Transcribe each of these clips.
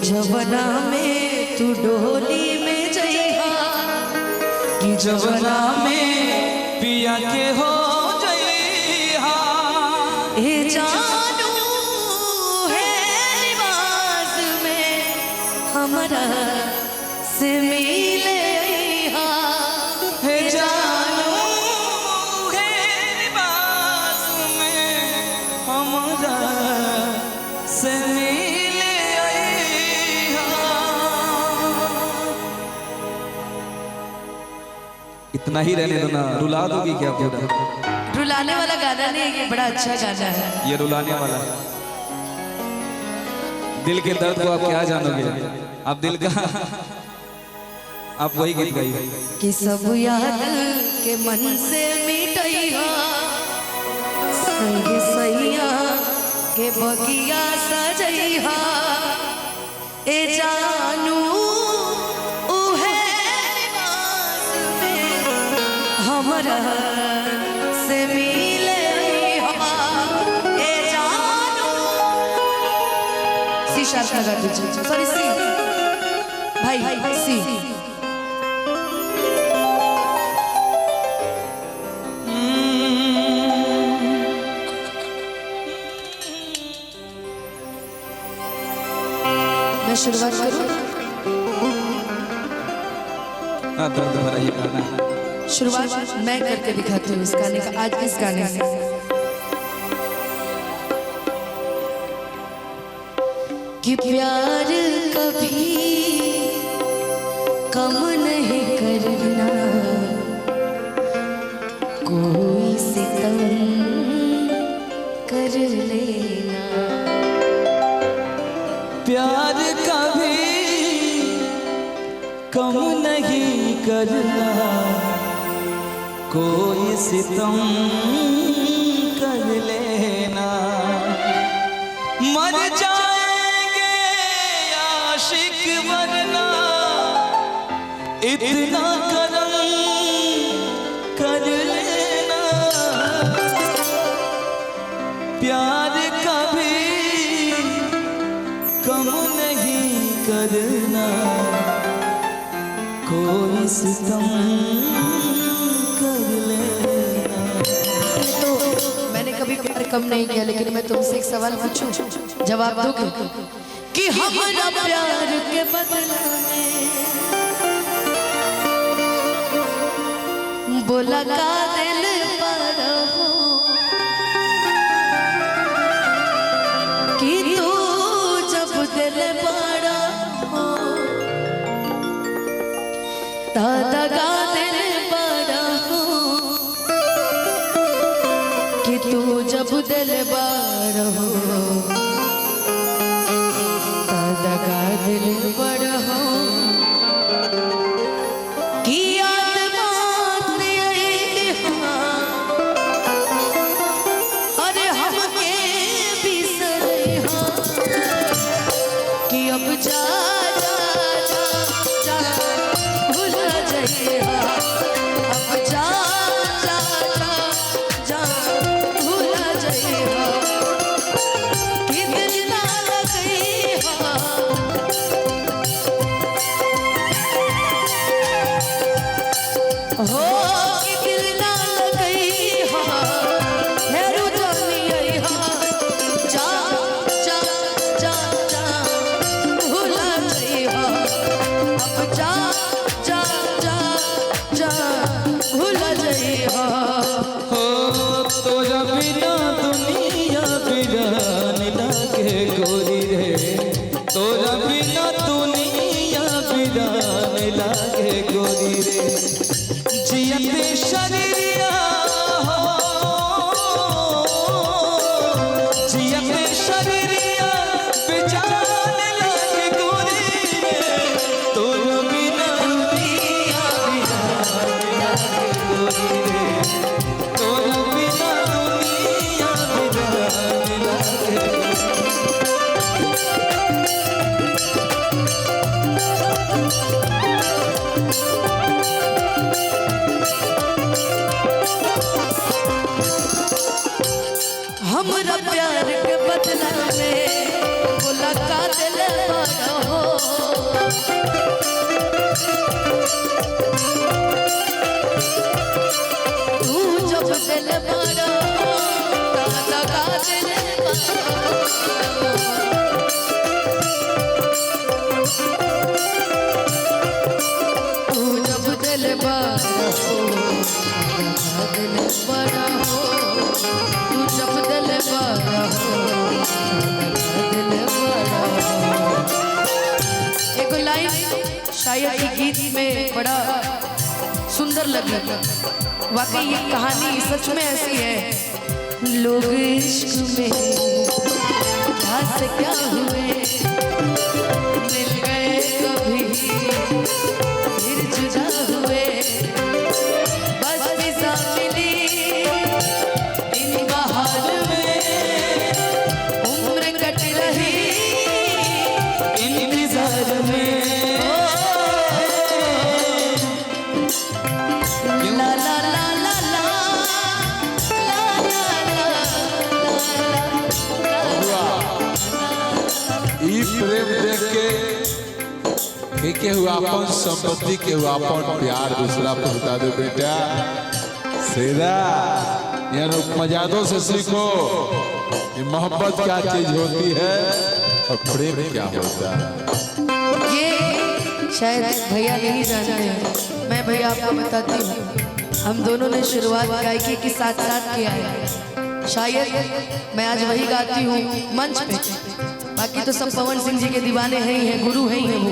जवना में तू डोली में जइहा, कि जवना में पिया के हो जइहा। ए जानू है लिबास में हमरा से मिले अइहा। हे जानू है लिबास में हमरा से मिले अइहा। इतना ही रहने दो ना, रुला दोगी क्या पूरा? रुलाने वाला गाना नहीं है, ये बड़ा अच्छा गाना है। ये रुलाने वाला है। दिल के दर्द को आप क्या जानोगे? आप दिल का आप वही गीत गाइए कि सब याद के मन से मिटइहा, संग सैया के बगिया सजइहा। ए जानू उहे लिबास में हमरा से मिले अइहा। ए जानू सी शार्प लगा दीजिए, सॉरी सी भाई सी। मैं शुरुआत करूं? दर्द भरा ये गाना है। शुरुआत मैं करके दिखाती हूँ इस गाने का, आज इस गाने से। कि प्यार कभी कम नहीं करना, कोई सितम कर लेना। प्यार कभी कम नहीं करना, कोई सितम कर लेना। मर जाएंगे आशिक वरना इतना करम कर लेना। प्यार कभी कम नहीं करना, कोई सितम कर लेना। तो मैंने कभी प्यार कम नहीं किया, लेकिन मैं तुमसे एक सवाल पूछूं, जवाब दोगे? कि हमरा प्यार के बदला में बोला का दिल पर हो, कि तू जब दिल बड़ा हो दगा दिल बड़ा हो, कि तू जब दिल बड़ा हो दगा दिल बड़ा हो। कि आत्मा अरे हमके बिसरे हो, कि अब जा जा जा जा भूल जाइए। अब जा जा जा जा भूल जाइए। कि दिल ना लगे हो, कि दिल ना लगे हेरू जानी अइहा। जा जा जा जा भूल जाइए। अब जा जा जा जा भूल जाइए। हो तो जब बिना दुनिया बिरान लागे गोरी रे, तो जब बिना दुनिया बिरान लागे गोरी रे। जियते शरीरिया हो, जियते शरीरिया बेजान लागे गोरी रे, तो जब बिना दुनिया बिरान लागे गोरी रे, तो जब बिना दुनिया बिरान लागे। हमरा प्यार के बदला में बोला का दिल बड़ा हो, दिल बड़ा लगा दिल तू जब दिल बड़ा हो दिल बड़ा हो तू जब दिल बड़ा हो दिल बड़ा हो। एक लाइन शायद ये गीत में बड़ा सुंदर लगी। वाकई ये कहानी सच में ऐसी है। लोग इश्क में क्या से क्या हुए, मिल गए कभी फिर जुदा हुए, बस फिजा मिली इन बहार में, उम्र कट रही इंतजार में। ला ला ला ला ला ई प्रेम देख के हुआ अपन संपत्ति के हुआ अपन प्यार दूसरा को बता दो बेटा। सीधा यानी मजादों से सीखो कि मोहब्बत क्या चीज होती है और प्रेम क्या होता है। ये शायद भैया नहीं जानते हैं, मैं भैया आपको बताती हूँ। हम दोनों ने शुरुआत गायकी के साथ साथ किया है। शायद मैं आज वही गाती हूँ मंच पे, बाकी तो सब पवन सिंह जी के दीवाने हैं ही हैं, गुरु हैं ही हैं वो।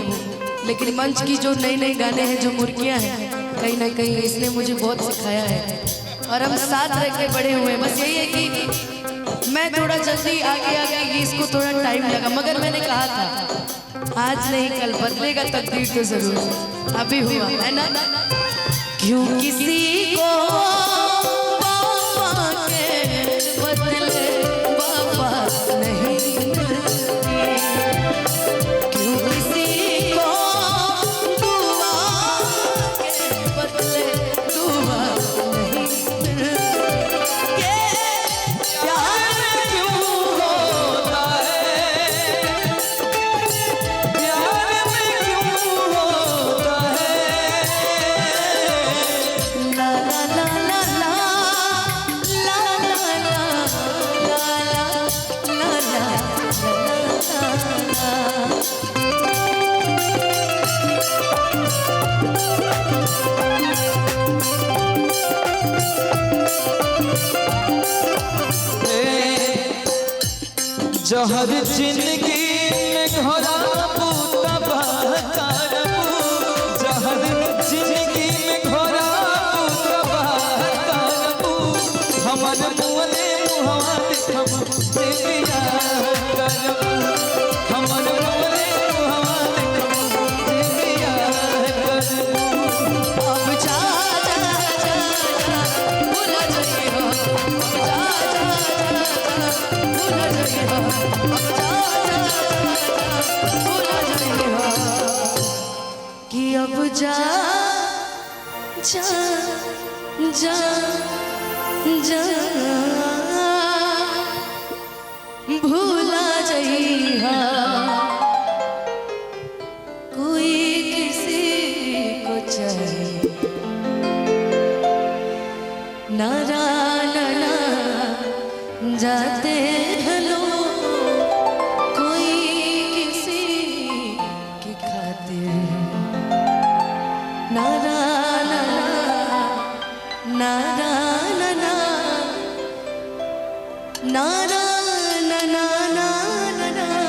लेकिन मंच की जो नई नई गाने हैं, जो मुर्गियाँ हैं, कहीं ना कहीं इसने मुझे बहुत सिखाया है और हम साथ रह के बड़े हुए हैं। बस यही है कि मैं थोड़ा जल्दी आगे आ गई, इसको थोड़ा टाइम लगा, मगर मैंने कहा था आज नहीं कल बदलेगा तकदीर तो जरूर, अभी हुआ है ना। क्यों किसी को बाबा के बदले बाबा नहीं मिलती, क्यों किसी को दुआ के बदले दुआ नहीं मिलती, ये प्यार में क्यों होता है, प्यार में क्यों होता है। ला ला ला ला ला ला ला ला ला जहर जिंदगी में घोरा बूता बहकारबू, जहर जिंदगी में घोरा बूता बहकारबू, हमर मुअले मुहवा देखब देविया करबू, हमर मुअले मुहवा देखब देविया करबू। अब जा जा जा भूल जाइयो, जा जा भूल जाइयो, अब जा जा भूल जाइयो कि अब जा जा जा जा भूला जाइयो, कोई किसी को चाहे नारा नाना जाते हैं लोग, कोई किसी की खातिर नारा नाना नारा नाना नारा नाना नारा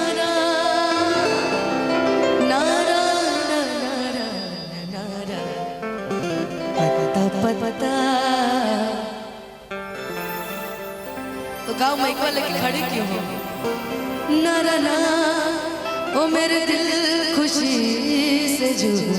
नारा नारा पता पता। तो गाँव माइक वाले की खड़ी क्यों हो? नारा ना ओ मेरे दिल खुशी से झूमे,